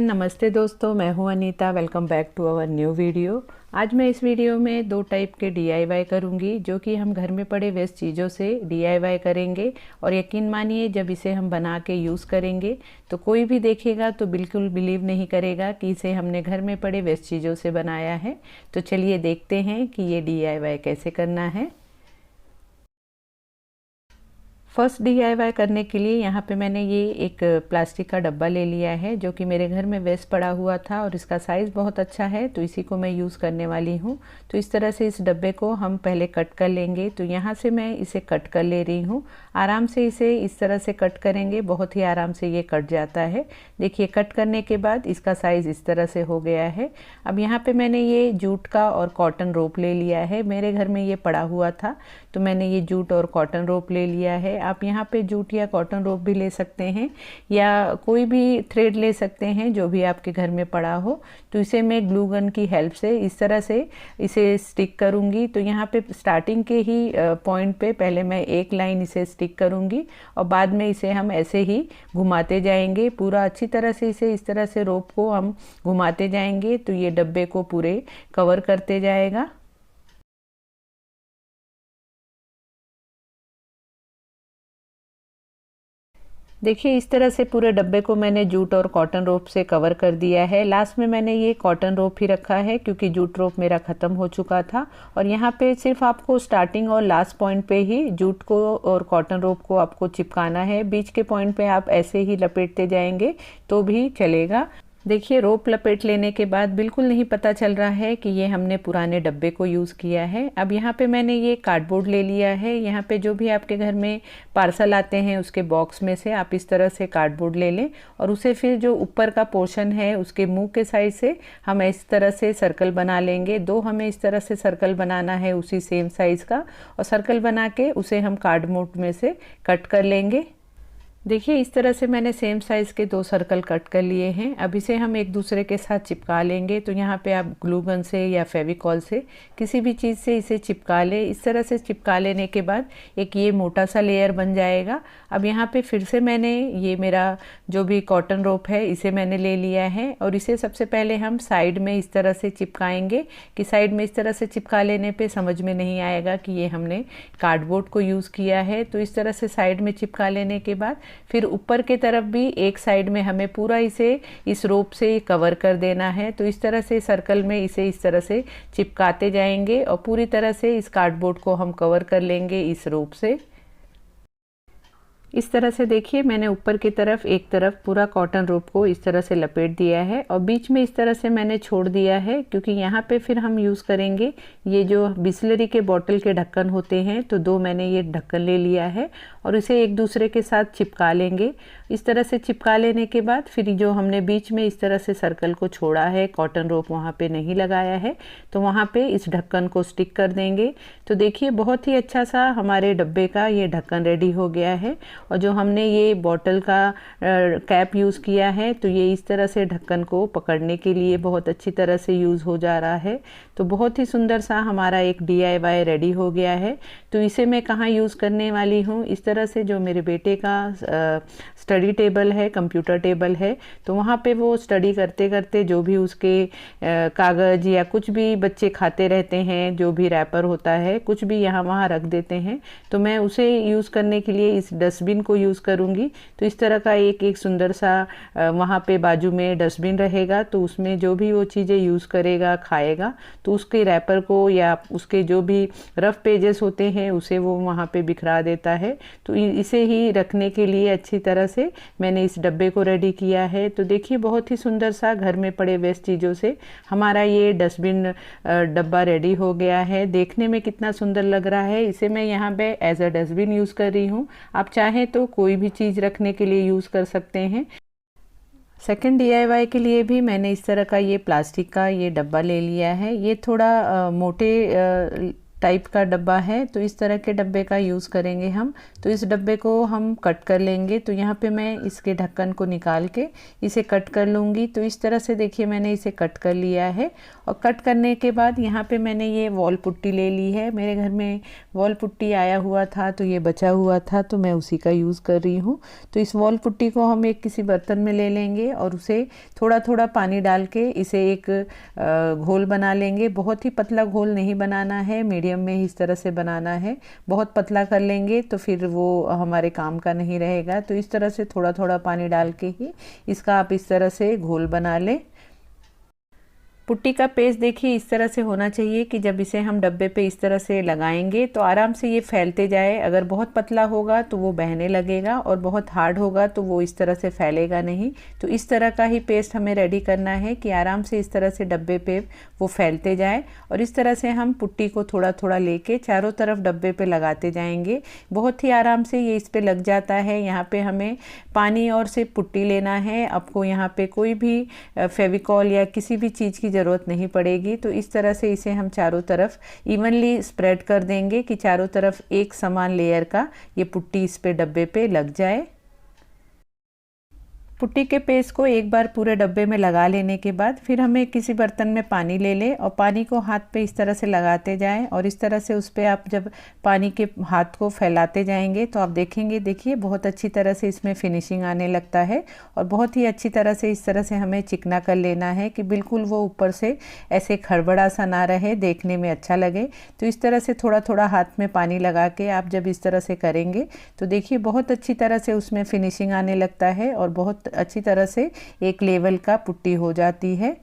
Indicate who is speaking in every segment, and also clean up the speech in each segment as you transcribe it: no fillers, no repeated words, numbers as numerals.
Speaker 1: नमस्ते दोस्तों, मैं हूं Anita. Welcome back to our new video. आज मैं इस वीडियो में दो टाइप के DIY करूंगी जो कि हम घर में पड़े वेस्ट चीज़ों से DIY करेंगे। और यकीन मानिए, जब इसे हम बना के यूज़ करेंगे तो कोई भी देखेगा तो बिल्कुल बिलीव नहीं करेगा कि इसे हमने घर में पड़े वेस्ट चीज़ों से बनाया है। तो चलिए देखते हैं कि ये DIY कैसे करना है। फर्स्ट DIY करने के लिए यहाँ पे मैंने ये एक प्लास्टिक का डब्बा ले लिया है जो कि मेरे घर में वेस्ट पड़ा हुआ था और इसका साइज़ बहुत अच्छा है, तो इसी को मैं यूज़ करने वाली हूँ। तो इस तरह से इस डब्बे को हम पहले कट कर लेंगे। तो यहाँ से मैं इसे कट कर ले रही हूँ। आराम से इसे इस तरह से कट करेंगे, बहुत ही आराम से ये कट जाता है। देखिए, कट करने के बाद इसका साइज़ इस तरह से हो गया है। अब यहाँ पे मैंने ये जूट का और कॉटन रोप ले लिया है। मेरे घर में ये पड़ा हुआ था तो मैंने ये जूट और कॉटन रोप ले लिया है। आप यहाँ पे जूट या कॉटन रोप भी ले सकते हैं या कोई भी थ्रेड ले सकते हैं जो भी आपके घर में पड़ा हो। तो इसे मैं ग्लू गन की हेल्प से इस तरह से इसे स्टिक करूँगी। तो यहाँ पे स्टार्टिंग के ही पॉइंट पे पहले मैं एक लाइन इसे स्टिक करूँगी और बाद में इसे हम ऐसे ही घुमाते जाएंगे। पूरा अच्छी तरह से इसे इस तरह से रोप को हम घुमाते जाएंगे तो ये डब्बे को पूरे कवर करते जाएगा। देखिए, इस तरह से पूरे डब्बे को मैंने जूट और कॉटन रोप से कवर कर दिया है। लास्ट में मैंने ये कॉटन रोप ही रखा है क्योंकि जूट रोप मेरा ख़त्म हो चुका था। और यहाँ पे सिर्फ आपको स्टार्टिंग और लास्ट पॉइंट पे ही जूट को और कॉटन रोप को आपको चिपकाना है। बीच के पॉइंट पे आप ऐसे ही लपेटते जाएंगे तो भी चलेगा। देखिए, रोप लपेट लेने के बाद बिल्कुल नहीं पता चल रहा है कि ये हमने पुराने डब्बे को यूज़ किया है। अब यहाँ पे मैंने ये कार्डबोर्ड ले लिया है। यहाँ पे जो भी आपके घर में पार्सल आते हैं उसके बॉक्स में से आप इस तरह से कार्डबोर्ड ले लें और उसे फिर जो ऊपर का पोर्शन है उसके मुंह के साइड से हम इस तरह से सर्कल बना लेंगे। दो हमें इस तरह से सर्कल बनाना है उसी सेम साइज़ का, और सर्कल बना के उसे हम कार्डबोर्ड में से कट कर लेंगे। देखिए, इस तरह से मैंने सेम साइज़ के दो सर्कल कट कर लिए हैं। अब इसे हम एक दूसरे के साथ चिपका लेंगे। तो यहाँ पे आप ग्लू गन से या फेविकॉल से किसी भी चीज़ से इसे चिपका लें। इस तरह से चिपका लेने के बाद एक ये मोटा सा लेयर बन जाएगा। अब यहाँ पे फिर से मैंने ये मेरा जो भी कॉटन रोप है इसे मैंने ले लिया है और इसे सबसे पहले हम साइड में इस तरह से चिपकाएंगे कि साइड में इस तरह से चिपका लेने पे समझ में नहीं आएगा कि ये हमने कार्डबोर्ड को यूज़ किया है। तो इस तरह से साइड में चिपका लेने के बाद फिर ऊपर के तरफ भी एक साइड में हमें पूरा इसे इस रोप से कवर कर देना है। तो इस तरह से सर्कल में इसे इस तरह से चिपकाते जाएंगे और पूरी तरह से इस कार्डबोर्ड को हम कवर कर लेंगे इस रोप से। इस तरह से देखिए, मैंने ऊपर की तरफ एक तरफ पूरा कॉटन रोप को इस तरह से लपेट दिया है और बीच में इस तरह से मैंने छोड़ दिया है क्योंकि यहाँ पे फिर हम यूज़ करेंगे ये जो बिस्लरी के बॉटल के ढक्कन होते हैं। तो दो मैंने ये ढक्कन ले लिया है और इसे एक दूसरे के साथ चिपका लेंगे। इस तरह से चिपका लेने के बाद फिर जो हमने बीच में इस तरह से सर्कल को छोड़ा है, कॉटन रोप वहाँ पे नहीं लगाया है, तो वहाँ पे इस ढक्कन को स्टिक कर देंगे। तो देखिए, बहुत ही अच्छा सा हमारे डब्बे का ये ढक्कन रेडी हो गया है। और जो हमने ये बॉटल का कैप यूज़ किया है तो ये इस तरह से ढक्कन को पकड़ने के लिए बहुत अच्छी तरह से यूज़ हो जा रहा है। तो बहुत ही सुंदर सा हमारा एक DIY रेडी हो गया है। तो इसे मैं कहाँ यूज़ करने वाली हूँ, इस तरह से जो मेरे बेटे का स्टडी टेबल है, कंप्यूटर टेबल है, तो वहाँ पे वो स्टडी करते करते जो भी उसके कागज़ या कुछ भी बच्चे खाते रहते हैं, जो भी रैपर होता है, कुछ भी यहाँ वहाँ रख देते हैं, तो मैं उसे यूज़ करने के लिए इस डस्टबिन को यूज़ करूँगी। तो इस तरह का एक एक सुंदर सा वहाँ पे बाजू में डस्टबिन रहेगा। तो उसमें जो भी वो चीज़ें यूज़ करेगा, खाएगा, तो उसके रैपर को या उसके जो भी रफ पेजेस होते हैं उसे वो वहाँ पे बिखरा देता है। तो इसे ही रखने के लिए अच्छी तरह से मैंने इस डब्बे को रेडी किया है। तो देखिए, बहुत ही सुंदर सा घर में पड़े वेस्ट चीज़ों से हमारा ये डस्टबिन डब्बा रेडी हो गया है। देखने में कितना सुंदर लग रहा है। इसे मैं यहाँ पे एज अ डस्टबिन यूज़ कर रही हूँ। आप चाहें तो कोई भी चीज़ रखने के लिए यूज़ कर सकते हैं। सेकंड DIY के लिए भी मैंने इस तरह का ये प्लास्टिक का ये डब्बा ले लिया है। ये थोड़ा मोटे टाइप का डब्बा है, तो इस तरह के डब्बे का यूज़ करेंगे हम। तो इस डब्बे को हम कट कर लेंगे। तो यहाँ पे मैं इसके ढक्कन को निकाल के इसे कट कर लूँगी। तो इस तरह से देखिए मैंने इसे कट कर लिया है। और कट करने के बाद यहाँ पे मैंने ये वॉल पुट्टी ले ली है। मेरे घर में वॉल पुट्टी आया हुआ था, तो ये बचा हुआ था, तो मैं उसी का यूज़ कर रही हूँ। तो इस वॉल पुट्टी को हम एक किसी बर्तन में ले लेंगे और उसे थोड़ा थोड़ा पानी डाल के इसे एक घोल बना लेंगे। बहुत ही पतला घोल नहीं बनाना है, मीडियम में ही इस तरह से बनाना है। बहुत पतला कर लेंगे तो फिर वो हमारे काम का नहीं रहेगा। तो इस तरह से थोड़ा थोड़ा पानी डाल के ही इसका आप इस तरह से घोल बना लें। पुट्टी का पेस्ट देखिए इस तरह से होना चाहिए कि जब इसे हम डब्बे पे इस तरह से लगाएंगे तो आराम से ये फैलते जाए। अगर बहुत पतला होगा तो वो बहने लगेगा और बहुत हार्ड होगा तो वो इस तरह से फैलेगा नहीं। तो इस तरह का ही पेस्ट हमें रेडी करना है कि आराम से इस तरह से डब्बे पे वो फैलते जाए। और इस तरह से हम पुट्टी को थोड़ा थोड़ा लेके चारों तरफ डब्बे पे लगाते जाएंगे। बहुत ही आराम से ये इस पे लग जाता है। यहाँ पे हमें पानी और से पुट्टी लेना है। आपको यहाँ पे कोई भी फेविकॉल या किसी भी चीज़ की ज़रूरत नहीं पड़ेगी। तो इस तरह से इसे हम चारों तरफ इवनली स्प्रेड कर देंगे कि चारों तरफ एक समान लेयर का ये पुट्टी इस पे डब्बे पे लग जाए। पुट्टी के पेस्ट को एक बार पूरे डब्बे में लगा लेने के बाद फिर हमें किसी बर्तन में पानी ले ले और पानी को हाथ पे इस तरह से लगाते जाएं। और इस तरह से उस पर आप जब पानी के हाथ को फैलाते जाएंगे तो आप देखेंगे, देखिए बहुत अच्छी तरह से इसमें फिनिशिंग आने लगता है। और बहुत ही अच्छी तरह से इस तरह से हमें चिकना कर लेना है कि बिल्कुल वो ऊपर से ऐसे खड़बड़ा सा ना रहे, देखने में अच्छा लगे। तो इस तरह से थोड़ा थोड़ा हाथ में पानी लगा के आप जब इस तरह से करेंगे तो देखिए बहुत अच्छी तरह से उसमें फिनिशिंग आने लगता है और बहुत अच्छी तरह से एक लेवल का पुट्टी हो जाती है।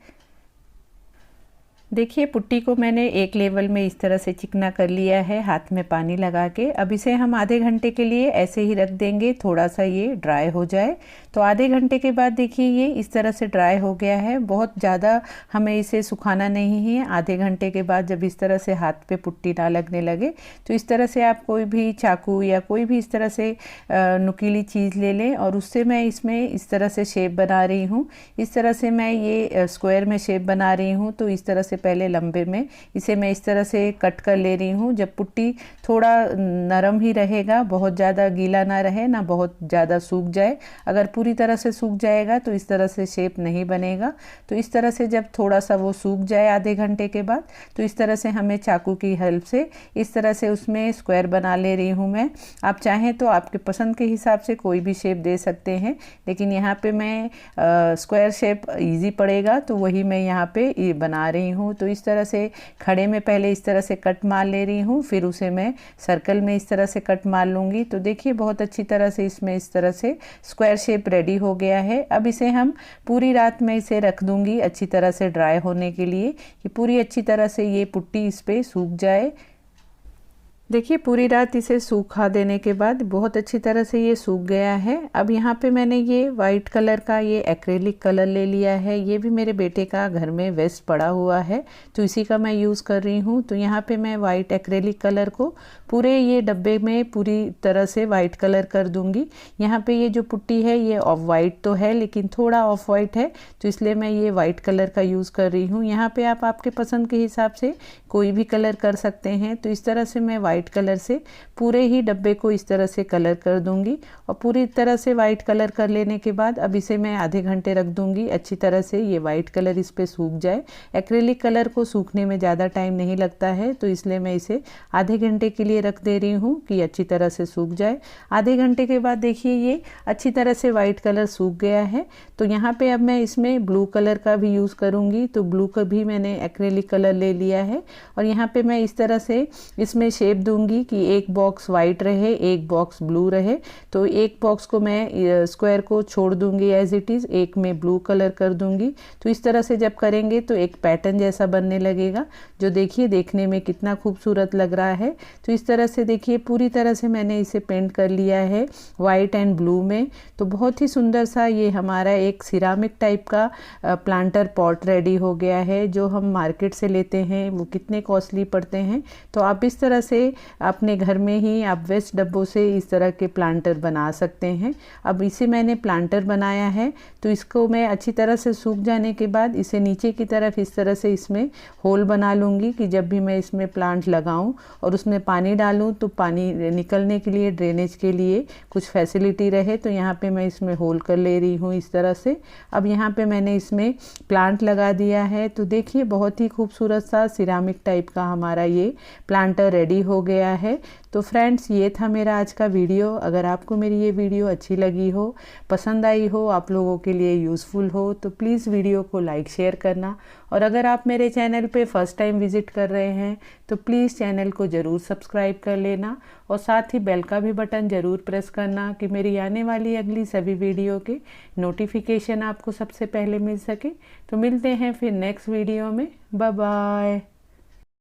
Speaker 1: देखिए पुट्टी को मैंने एक लेवल में इस तरह से चिकना कर लिया है हाथ में पानी लगा के। अब इसे हम आधे घंटे के लिए ऐसे ही रख देंगे, थोड़ा सा ये ड्राई हो जाए। तो आधे घंटे के बाद देखिए ये इस तरह से ड्राई हो गया है। बहुत ज़्यादा हमें इसे सुखाना नहीं है। आधे घंटे के बाद जब इस तरह से हाथ पे पुट्टी ना लगने लगे तो इस तरह से आप कोई भी चाकू या कोई भी इस तरह से नुकीली चीज़ ले लें और उससे मैं इसमें इस तरह से शेप बना रही हूँ। इस तरह से मैं ये स्क्वायर में शेप बना रही हूँ। तो इस तरह से पहले लंबे में इसे मैं इस तरह से कट कर ले रही हूँ। जब पुट्टी थोड़ा नरम ही रहेगा, बहुत ज़्यादा गीला ना रहे ना बहुत ज़्यादा सूख जाए। अगर पूरी तरह से सूख जाएगा तो इस तरह से शेप नहीं बनेगा। तो इस तरह से जब थोड़ा सा वो सूख जाए आधे घंटे के बाद तो इस तरह से हमें चाकू की हेल्प से इस तरह से उसमें स्क्वायर बना ले रही हूँ मैं। आप चाहें तो आपके पसंद के हिसाब से कोई भी शेप दे सकते हैं, लेकिन यहाँ पे मैं स्क्वायर शेप इजी पड़ेगा तो वही मैं यहाँ पे बना रही हूँ। तो इस तरह से खड़े में पहले इस तरह से कट मार ले रही हूँ, फिर उसे मैं सर्कल में इस तरह से कट मार लूँगी। तो देखिए बहुत अच्छी तरह से इसमें इस तरह से स्क्वायर शेप रेडी हो गया है। अब इसे हम पूरी रात में इसे रख दूँगी अच्छी तरह से ड्राई होने के लिए कि पूरी अच्छी तरह से ये पुट्टी इस पर सूख जाए। देखिए पूरी रात इसे सूखा देने के बाद बहुत अच्छी तरह से ये सूख गया है। अब यहाँ पे मैंने ये वाइट कलर का ये एक्रेलिक कलर ले लिया है। ये भी मेरे बेटे का घर में वेस्ट पड़ा हुआ है तो इसी का मैं यूज़ कर रही हूँ। तो यहाँ पे मैं वाइट एक्रेलिक कलर को पूरे ये डब्बे में पूरी तरह से वाइट कलर कर दूँगी। यहाँ पे ये जो पुट्टी है ये ऑफ वाइट तो है लेकिन थोड़ा ऑफ वाइट है, तो इसलिए मैं ये वाइट कलर का यूज़ कर रही हूँ। यहाँ पे आप आपके पसंद के हिसाब से कोई भी कलर कर सकते हैं। तो इस तरह से मैं वाइट कलर से पूरे ही डब्बे को इस तरह से कलर कर दूंगी। और पूरी तरह से वाइट कलर कर लेने के बाद अब इसे मैं आधे घंटे रख दूंगी अच्छी तरह से ये वाइट कलर इस पे सूख जाए। एक्रेलिक कलर को सूखने में ज़्यादा टाइम नहीं लगता है तो इसलिए मैं इसे आधे घंटे के लिए रख दे रही हूँ कि अच्छी तरह से सूख जाए। आधे घंटे के बाद देखिए ये अच्छी तरह से वाइट कलर सूख गया है। तो यहाँ पे अब मैं इसमें ब्लू कलर का भी यूज़ करूँगी। तो ब्लू का भी मैंने एक्रेलिक कलर ले लिया है और यहाँ पे मैं इस तरह से इसमें शेप दूंगी कि एक बॉक्स वाइट रहे एक बॉक्स ब्लू रहे। तो एक बॉक्स को मैं स्क्वायर को छोड़ दूंगी एज इट इज़, एक में ब्लू कलर कर दूंगी। तो इस तरह से जब करेंगे तो एक पैटर्न जैसा बनने लगेगा जो देखिए देखने में कितना खूबसूरत लग रहा है। तो इस तरह से देखिए पूरी तरह से मैंने इसे पेंट कर लिया है वाइट एंड ब्लू में। तो बहुत ही सुंदर सा ये हमारा एक सिरामिक टाइप का प्लांटर पॉट रेडी हो गया है जो हम मार्केट से लेते हैं वो कितने कॉस्टली पड़ते हैं। तो आप इस तरह से अपने घर में ही आप वेस्ट डब्बों से इस तरह के प्लांटर बना सकते हैं। अब इसे मैंने प्लांटर बनाया है, तो इसको मैं अच्छी तरह से सूख जाने के बाद इसे नीचे की तरफ इस तरह से इसमें होल बना लूँगी कि जब भी मैं इसमें प्लांट लगाऊं और उसमें पानी डालूं तो पानी निकलने के लिए, ड्रेनेज के लिए कुछ फैसिलिटी रहे। तो यहाँ पे मैं इसमें होल कर ले रही हूँ इस तरह से। अब यहाँ पे मैंने इसमें प्लांट लगा दिया है। तो देखिए बहुत ही खूबसूरत सा सिरामिक टाइप का हमारा ये प्लांटर रेडी हो गया है। तो फ्रेंड्स, ये था मेरा आज का वीडियो। अगर आपको मेरी ये वीडियो अच्छी लगी हो, पसंद आई हो, आप लोगों के लिए यूज़फुल हो, तो प्लीज़ वीडियो को लाइक शेयर करना। और अगर आप मेरे चैनल पे फर्स्ट टाइम विज़िट कर रहे हैं तो प्लीज़ चैनल को ज़रूर सब्सक्राइब कर लेना और साथ ही बेल का भी बटन ज़रूर प्रेस करना कि मेरी आने वाली अगली सभी वीडियो के नोटिफिकेशन आपको सबसे पहले मिल सके। तो मिलते हैं फिर नेक्स्ट वीडियो में। Bye bye.